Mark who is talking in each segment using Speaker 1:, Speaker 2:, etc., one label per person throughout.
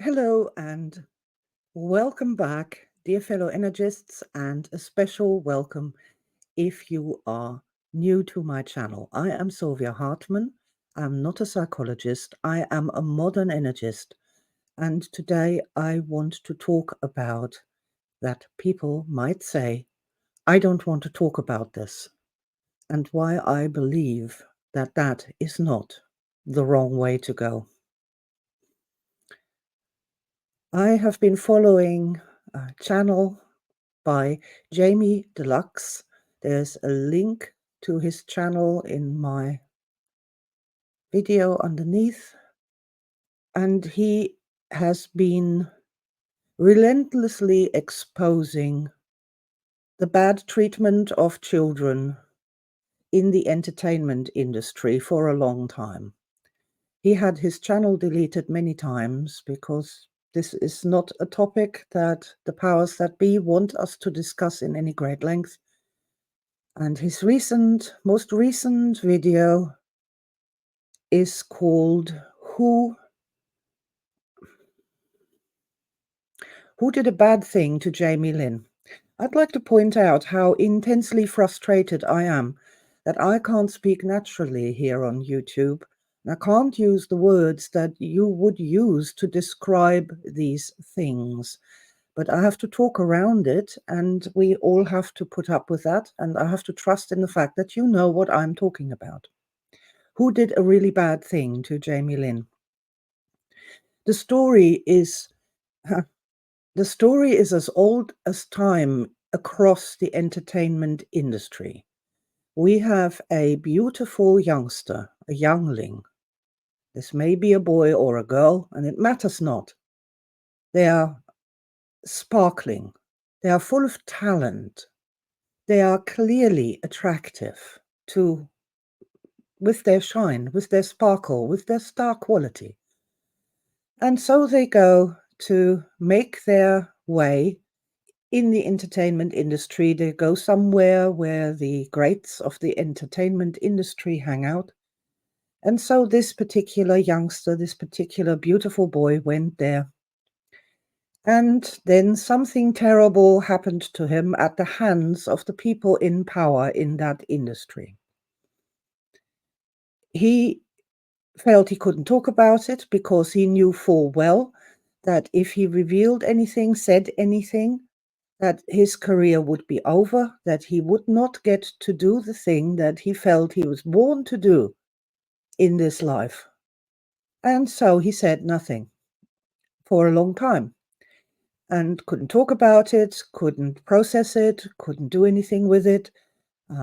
Speaker 1: Hello and welcome back, dear fellow energists, and a special welcome if you are new to my channel. I am Sylvia Hartmann. I'm not a psychologist. I am a modern energist. And today I want to talk about that people might say, I don't want to talk about this, and why I believe that that is not the wrong way to go. I have been following a channel by Jamie Deluxe. There's a link to his channel in my video underneath, and he has been relentlessly exposing the bad treatment of children in the entertainment industry for a long time. He had his channel deleted many times because this is not a topic that the powers that be want us to discuss in any great length. And his most recent video is called Who Did a Bad Thing to Jamie Lynn? I'd like to point out how intensely frustrated I am that I can't speak naturally here on YouTube. I can't use the words that you would use to describe these things. But I have to talk around it, and we all have to put up with that, and I have to trust in the fact that you know what I'm talking about. Who did a really bad thing to Jamie Lynn? The story is as old as time across the entertainment industry. We have a beautiful youngster, a youngling. This may be a boy or a girl, and it matters not. They are sparkling. They are full of talent. They are clearly attractive with their shine, with their sparkle, with their star quality. And so they go to make their way in the entertainment industry. They go somewhere where the greats of the entertainment industry hang out. And so this particular youngster, this particular beautiful boy went there. And then something terrible happened to him at the hands of the people in power in that industry. He felt he couldn't talk about it because he knew full well that if he revealed anything, said anything, that his career would be over, that he would not get to do the thing that he felt he was born to do in this life. And so he said nothing for a long time and couldn't talk about it, couldn't process it, couldn't do anything with it.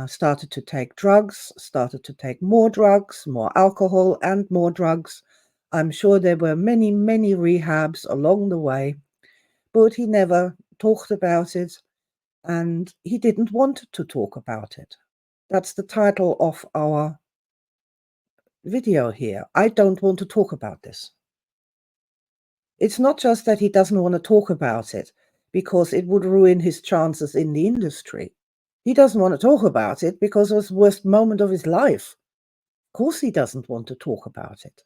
Speaker 1: Started to take drugs, started to take more drugs, more alcohol and more drugs. I'm sure there were many, many rehabs along the way, but he never talked about it, and he didn't want to talk about it. That's the title of our video here. I don't want to talk about this. It's not just that he doesn't want to talk about it because it would ruin his chances in the industry. He doesn't want to talk about it because it was the worst moment of his life. Of course he doesn't want to talk about it.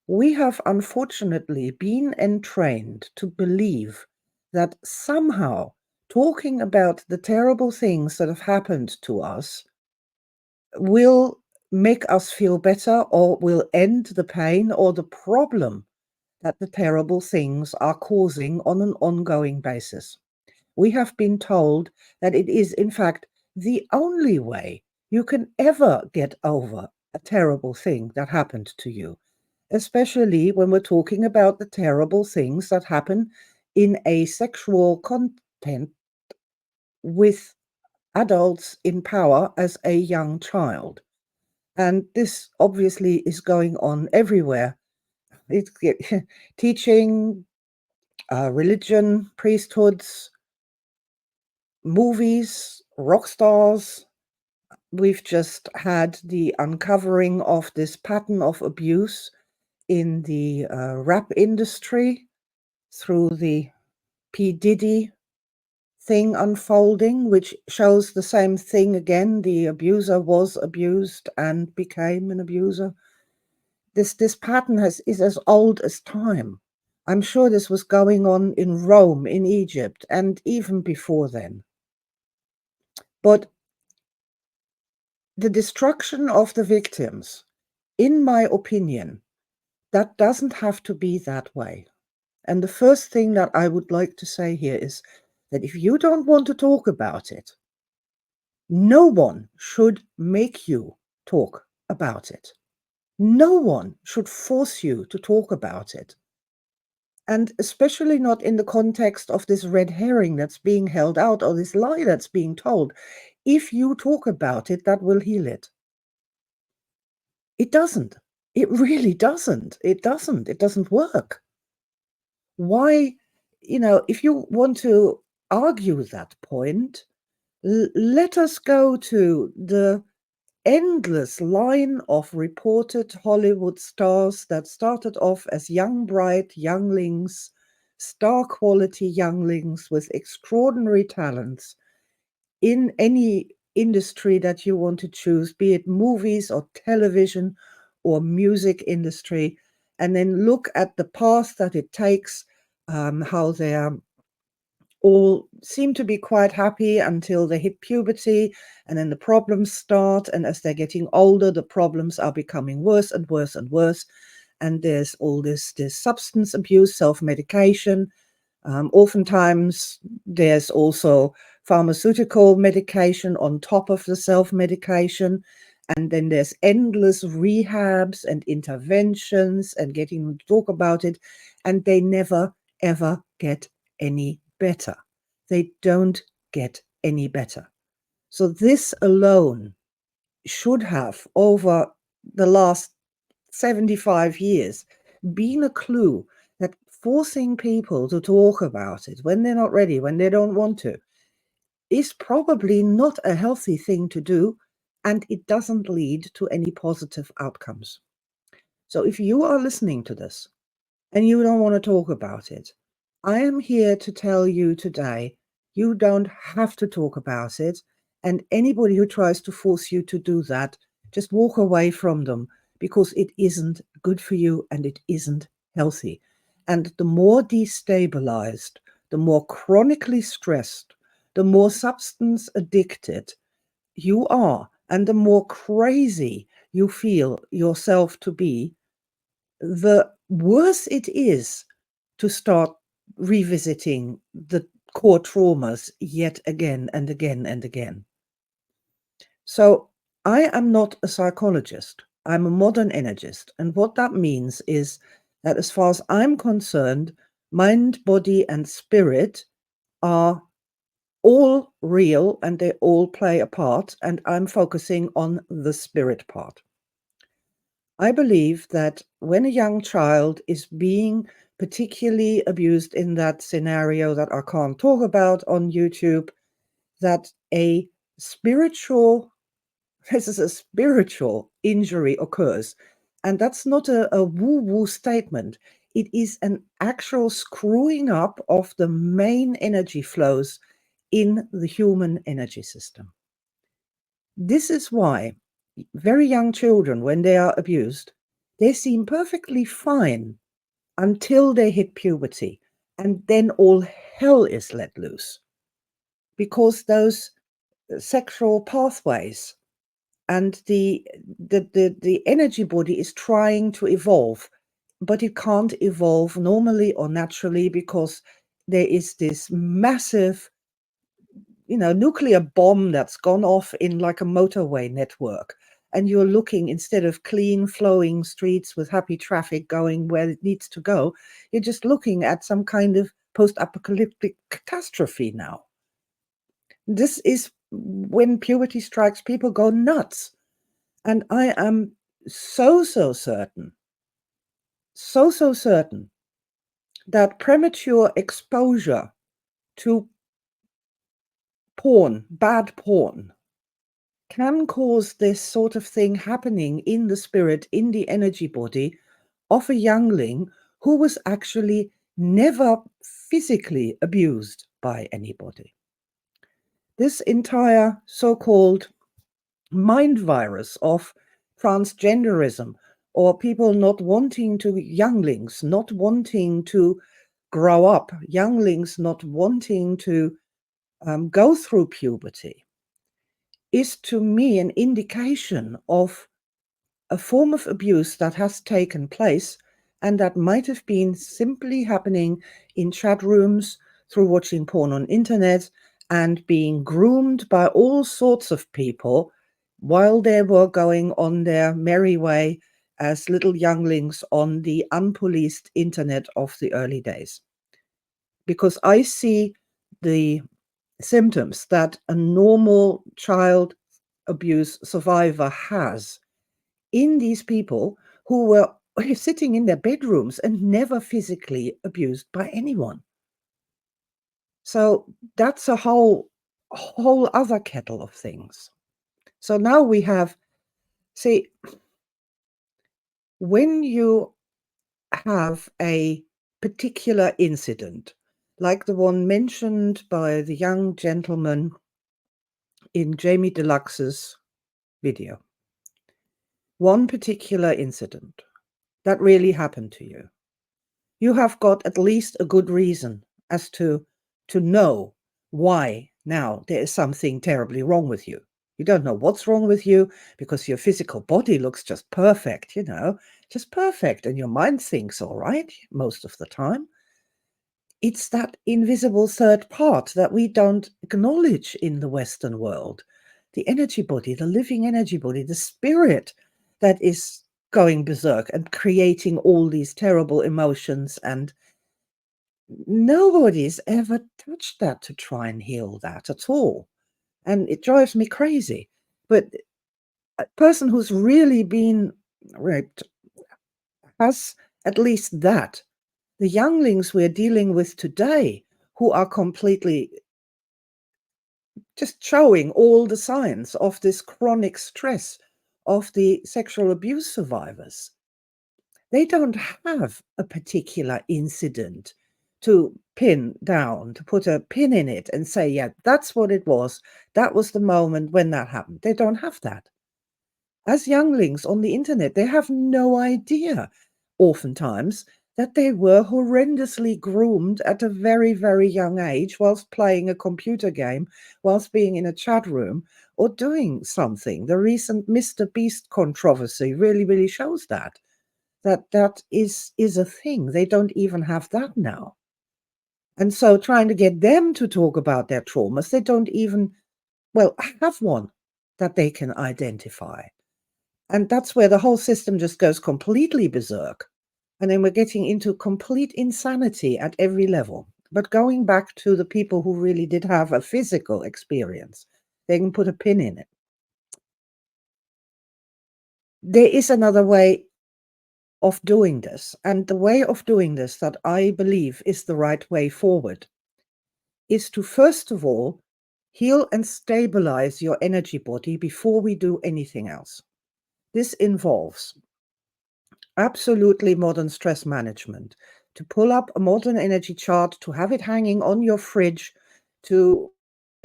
Speaker 1: We have unfortunately been entrained to believe that somehow talking about the terrible things that have happened to us will make us feel better or will end the pain or the problem that the terrible things are causing on an ongoing basis. We have been told that it is, in fact, the only way you can ever get over a terrible thing that happened to you, especially when we're talking about the terrible things that happen in a sexual content with adults in power as a young child. And this obviously is going on everywhere. It's teaching, religion, priesthoods, movies, rock stars. We've just had the uncovering of this pattern of abuse in the rap industry through the P. Diddy thing unfolding, which shows the same thing again. The abuser was abused and became an abuser. This pattern is as old as time. I'm sure this was going on in Rome, in Egypt, and even before then. But the destruction of the victims, in my opinion, that doesn't have to be that way. And the first thing that I would like to say here is that if you don't want to talk about it, no one should make you talk about it. No one should force you to talk about it. And especially not in the context of this red herring that's being held out or this lie that's being told. If you talk about it, that will heal it. It doesn't. It really doesn't. It doesn't. It doesn't work. Why, if you want to argue that point, let us go to the endless line of reported Hollywood stars that started off as young, bright younglings, star quality younglings with extraordinary talents in any industry that you want to choose, be it movies or television or music industry, and then look at the path that it takes, how they're all seem to be quite happy until they hit puberty, and then the problems start, and as they're getting older the problems are becoming worse and worse and worse, and there's all this substance abuse, self-medication. Oftentimes there's also pharmaceutical medication on top of the self-medication, and then there's endless rehabs and interventions and getting them to talk about it, and they never ever get any better. They don't get any better. So this alone should have, over the last 75 years, been a clue that forcing people to talk about it when they're not ready, when they don't want to, is probably not a healthy thing to do, and it doesn't lead to any positive outcomes. So if you are listening to this and you don't want to talk about it, I am here to tell you today, you don't have to talk about it. And anybody who tries to force you to do that, just walk away from them, because it isn't good for you and it isn't healthy. And the more destabilized, the more chronically stressed, the more substance addicted you are, and the more crazy you feel yourself to be, the worse it is to start revisiting the core traumas yet again and again and again. So I am not a psychologist. I'm a modern energist. And what that means is that as far as I'm concerned, mind, body, and spirit are all real and they all play a part. And I'm focusing on the spirit part. I believe that when a young child is being particularly abused in that scenario that I can't talk about on YouTube, that a spiritual, this is a spiritual injury occurs. And that's not a woo-woo statement. It is an actual screwing up of the main energy flows in the human energy system. This is why very young children, when they are abused, they seem perfectly fine until they hit puberty, and then all hell is let loose, because those sexual pathways and the energy body is trying to evolve, but it can't evolve normally or naturally, because there is this massive nuclear bomb that's gone off in like a motorway network, and you're looking, instead of clean flowing streets with happy traffic going where it needs to go, you're just looking at some kind of post-apocalyptic catastrophe now. This is when puberty strikes, people go nuts. And I am so certain, so certain that premature exposure to porn, bad porn, can cause this sort of thing happening in the spirit, in the energy body of a youngling who was actually never physically abused by anybody. This entire so-called mind virus of transgenderism, or people not wanting to, younglings not wanting to grow up, younglings not wanting to go through puberty, is to me an indication of a form of abuse that has taken place and that might have been simply happening in chat rooms, through watching porn on internet and being groomed by all sorts of people while they were going on their merry way as little younglings on the unpoliced internet of the early days. Because I see the symptoms that a normal child abuse survivor has in these people who were sitting in their bedrooms and never physically abused by anyone. So that's a whole other kettle of things. So now we have, see, when you have a particular incident, like the one mentioned by the young gentleman in Jamie Deluxe's video, one particular incident that really happened to you, you have got at least a good reason as to know why now there is something terribly wrong with you. You don't know what's wrong with you because your physical body looks just perfect, just perfect. And your mind thinks all right most of the time. It's that invisible third part that we don't acknowledge in the Western world. The energy body, the living energy body, the spirit that is going berserk and creating all these terrible emotions, and nobody's ever touched that to try and heal that at all. And it drives me crazy. But a person who's really been raped has at least that. The younglings we're dealing with today, who are completely just showing all the signs of this chronic stress of the sexual abuse survivors, they don't have a particular incident to pin down, to put a pin in it and say, yeah, that's what it was. That was the moment when that happened. They don't have that. As younglings on the internet, they have no idea, oftentimes, that they were horrendously groomed at a very, very young age whilst playing a computer game, whilst being in a chat room or doing something. The recent Mr. Beast controversy really, really shows that is a thing. They don't even have that now. And so trying to get them to talk about their traumas, they don't even, well, have one that they can identify. And that's where the whole system just goes completely berserk. And then we're getting into complete insanity at every level. But going back to the people who really did have a physical experience, they can put a pin in it. There is another way of doing this. And the way of doing this that I believe is the right way forward is to, first of all, heal and stabilize your energy body before we do anything else. This involves absolutely modern stress management, to pull up a modern energy chart, to have it hanging on your fridge, to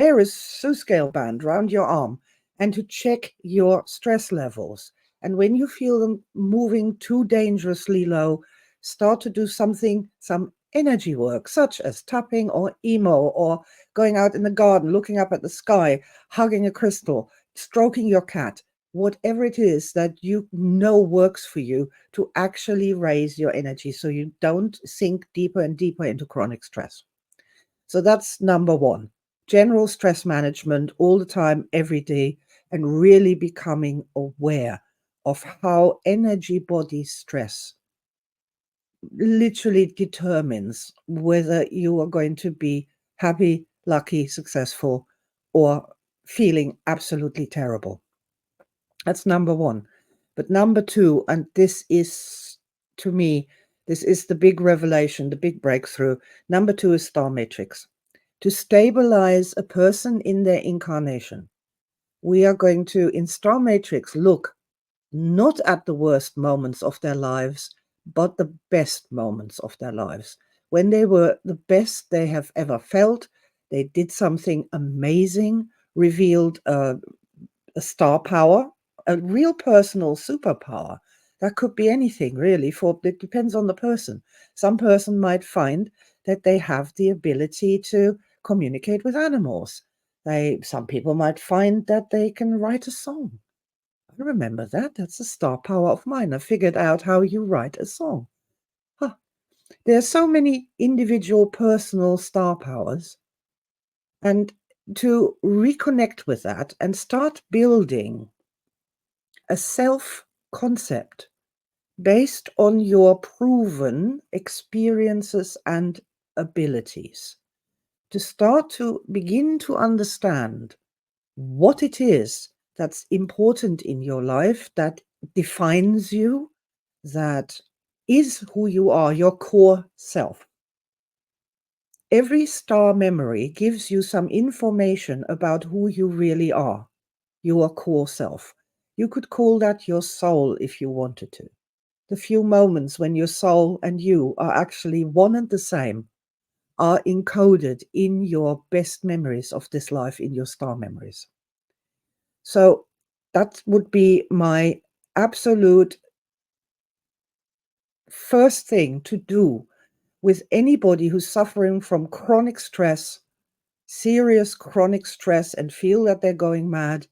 Speaker 1: wear a scale band around your arm, and to check your stress levels. And when you feel them moving too dangerously low, start to do some energy work, such as tapping or emo, or going out in the garden, looking up at the sky, hugging a crystal, stroking your cat, whatever it is that you know works for you to actually raise your energy so you don't sink deeper and deeper into chronic stress. So that's number one. General stress management all the time, every day, and really becoming aware of how energy body stress literally determines whether you are going to be happy, lucky, successful, or feeling absolutely terrible. That's number one. But number two, and this is, to me, this is the big revelation, the big breakthrough. Number two is star matrix. To stabilize a person in their incarnation, we are going to, in star matrix, look not at the worst moments of their lives, but the best moments of their lives. When they were the best they have ever felt, they did something amazing, revealed a star power, a real personal superpower That could be anything really, for it depends on the person. Some person might find that they have the ability to communicate with animals. Some people might find that they can write a song. I remember that. That's a star power of mine. I figured out how you write a song. Huh. There are so many individual personal star powers. And to reconnect with that and start building a self concept based on your proven experiences and abilities, to start to begin to understand what it is that's important in your life, that defines you, that is who you are, your core self. Every star memory gives you some information about who you really are, your core self. You could call that your soul if you wanted to. The few moments when your soul and you are actually one and the same are encoded in your best memories of this life, in your star memories. So that would be my absolute first thing to do with anybody who's suffering from chronic stress, serious chronic stress, and feel that they're going mad.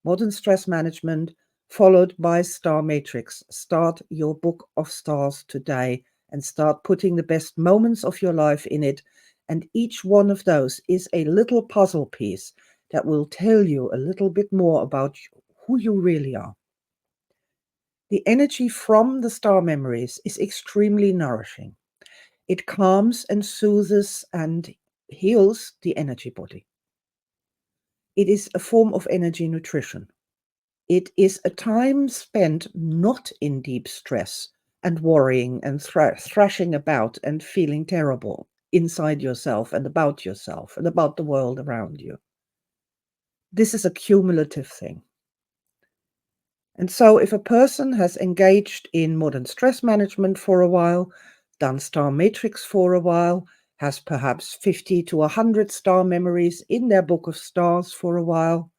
Speaker 1: Modern stress management, followed by star matrix. Start your book of stars today and start putting the best moments of your life in it. And each one of those is a little puzzle piece that will tell you a little bit more about who you really are. The energy from the star memories is extremely nourishing. It calms and soothes and heals the energy body. It is a form of energy nutrition. It is a time spent not in deep stress and worrying and thrashing about and feeling terrible inside yourself and about the world around you. This is a cumulative thing. And so if a person has engaged in modern stress management for a while, done star matrix for a while, has perhaps 50 to 100 star memories in their book of stars for a while,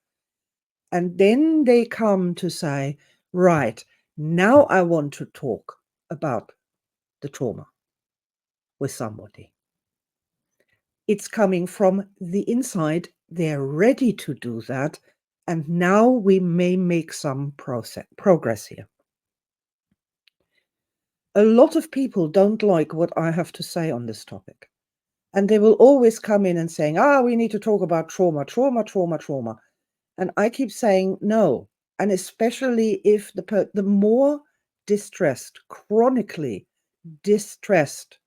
Speaker 1: and then they come to say, right, now I want to talk about the trauma with somebody. It's coming from the inside. They're ready to do that. And now we may make some progress here. A lot of people don't like what I have to say on this topic. And they will always come in and saying, we need to talk about trauma, trauma, trauma, trauma. And I keep saying no. And especially if the more distressed, chronically distressed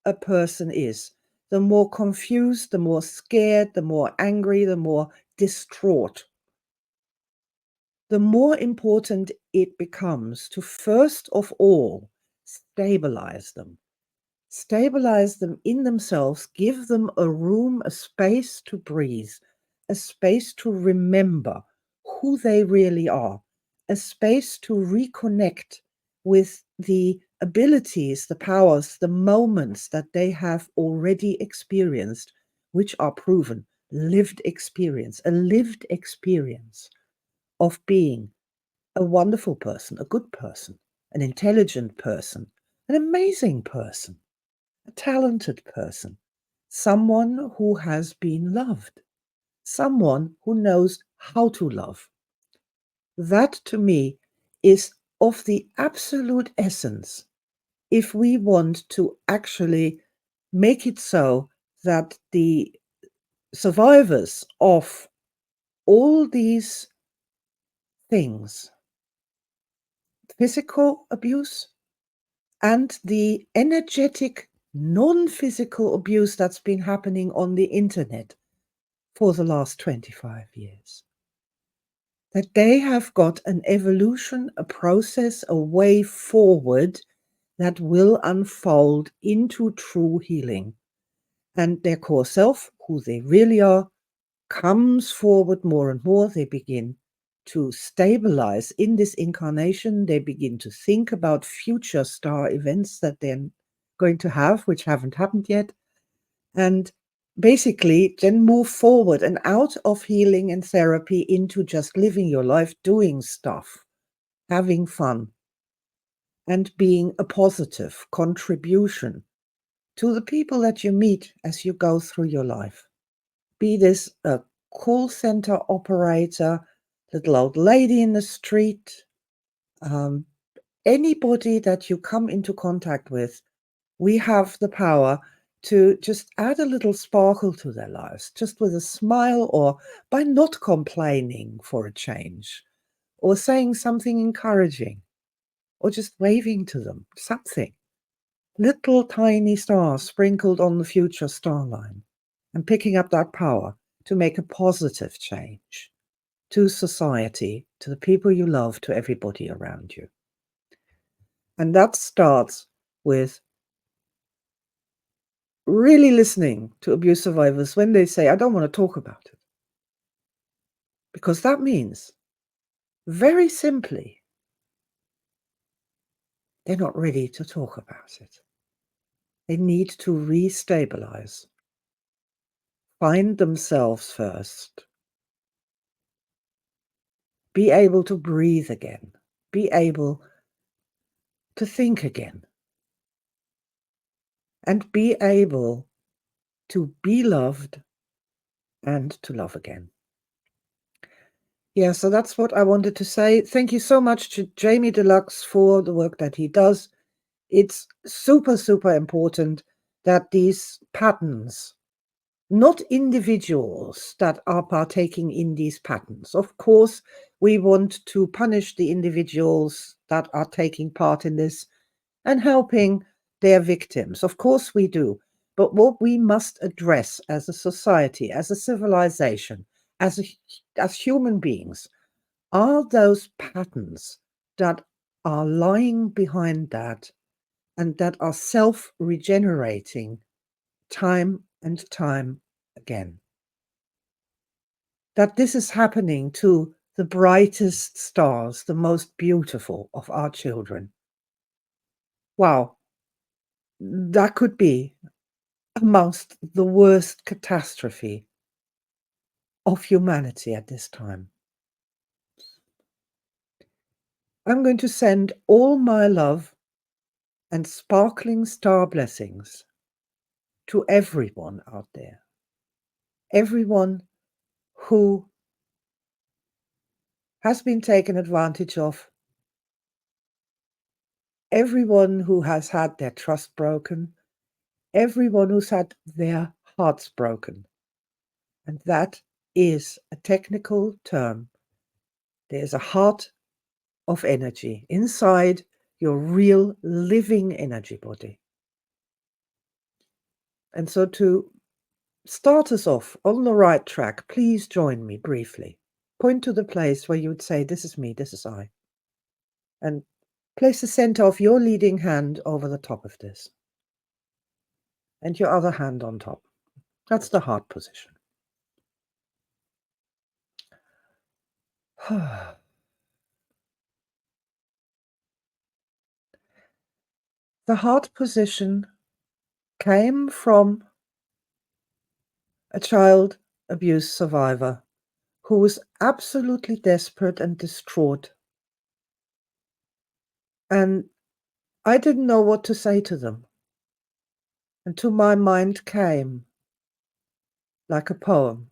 Speaker 1: a person is, the more confused, the more scared, the more angry, the more distraught, the more important it becomes to first of all stabilize them. Stabilize them in themselves, give them a room, a space to breathe, a space to remember who they really are, a space to reconnect with the abilities, the powers, the moments that they have already experienced, which are proven, lived experience, a lived experience of being a wonderful person, a good person, an intelligent person, an amazing person, a talented person, someone who has been loved, someone who knows how to love. That to me is of the absolute essence if we want to actually make it so that the survivors of all these things, physical abuse and the energetic non-physical abuse that's been happening on the internet for the last 25 years, that they have got an evolution, a process, a way forward that will unfold into true healing. And their core self, who they really are, comes forward more and more. They begin to stabilize in this incarnation. They begin to think about future star events that they're going to have, which haven't happened yet. And basically then move forward and out of healing and therapy into just living your life, doing stuff, having fun. and being a positive contribution to the people that you meet as you go through your life. Be this a call center operator, little old lady in the street, um, anybody that you come into contact with, we have the power to just add a little sparkle to their lives, just with a smile or by not complaining for a change or saying something encouraging or just waving to them, something. Little tiny stars sprinkled on the future star line and picking up that power to make a positive change to society, to the people you love, to everybody around you. And that starts with really listening to abuse survivors when they say, I don't want to talk about it. Because that means, very simply, they're not ready to talk about it. They need to restabilize, find themselves first, be able to breathe again, be able to think again, and be able to be loved and to love again. Yeah, so that's what I wanted to say. Thank you so much to Jamie Deluxe for the work that he does. It's super, super important that these patterns, not individuals that are partaking in these patterns. Of course, we want to punish the individuals that are taking part in this and helping their victims. Of course we do. But what we must address as a society, as a civilization, as human beings, are those patterns that are lying behind that and that are self-regenerating time and time again. That this is happening to the brightest stars, the most beautiful of our children. Wow, that could be amongst the worst catastrophe of humanity at this time. I'm going to send all my love and sparkling star blessings to everyone out there. Everyone who has been taken advantage of, everyone who has had their trust broken, everyone who's had their hearts broken. And that is a technical term. There's a heart of energy inside your real living energy body. And so to start us off on the right track, please join me briefly. Point to the place where you would say, this is me, this is I. And place the center of your leading hand over the top of this. And your other hand on top. That's the heart position. The heart position came from a child abuse survivor who was absolutely desperate and distraught. And I didn't know what to say to them. And to my mind came, like a poem,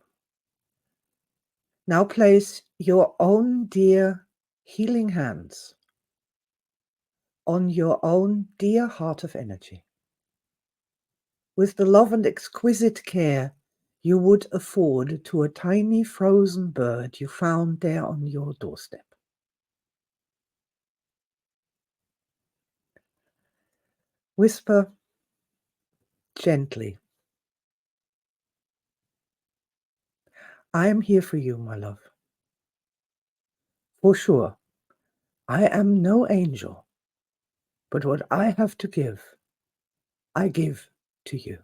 Speaker 1: now place your own dear healing hands on your own dear heart of energy, with the love and exquisite care you would afford to a tiny frozen bird you found there on your doorstep. Whisper gently, I am here for you, my love. For sure, I am no angel, but what I have to give, I give to you.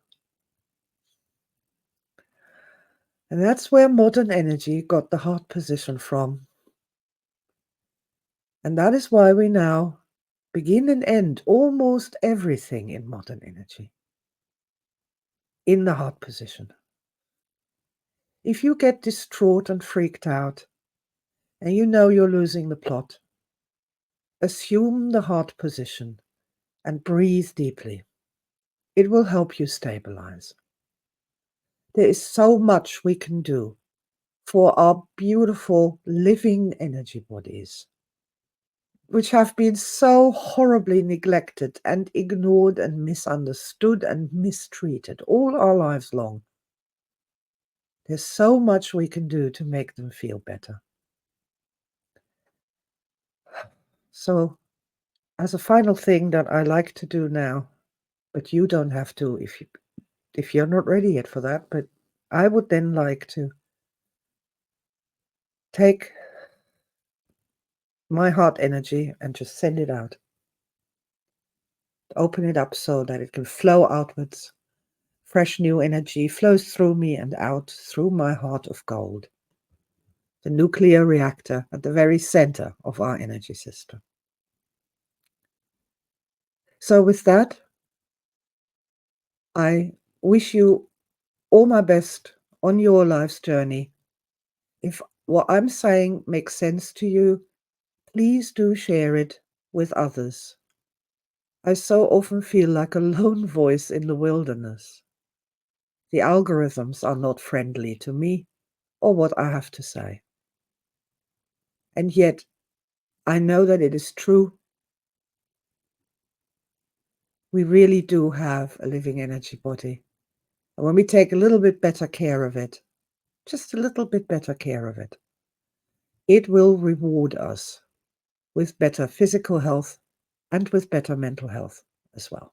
Speaker 1: And that's where modern energy got the heart position from. And that is why we now begin and end almost everything in modern energy in the heart position. If you get distraught and freaked out, and you know you're losing the plot, assume the heart position and breathe deeply. It will help you stabilize. There is so much we can do for our beautiful living energy bodies, which have been so horribly neglected and ignored and misunderstood and mistreated all our lives long. There's so much we can do to make them feel better. So, as a final thing that I like to do now, but you don't have to if you're not ready yet for that, but I would then like to take my heart energy and just send it out. Open it up so that it can flow outwards. Fresh new energy flows through me and out through my heart of gold, the nuclear reactor at the very center of our energy system. So with that, I wish you all my best on your life's journey. If what I'm saying makes sense to you, please do share it with others. I so often feel like a lone voice in the wilderness. The algorithms are not friendly to me or what I have to say. And yet, I know that it is true. We really do have a living energy body. And when we take a little bit better care of it, just a little bit better care of it, it will reward us with better physical health and with better mental health as well.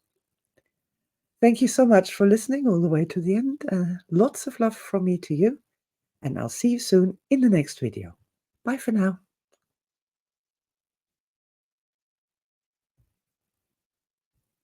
Speaker 1: Thank you so much for listening all the way to the end. Lots of love from me to you, and I'll see you soon in the next video. Bye for now.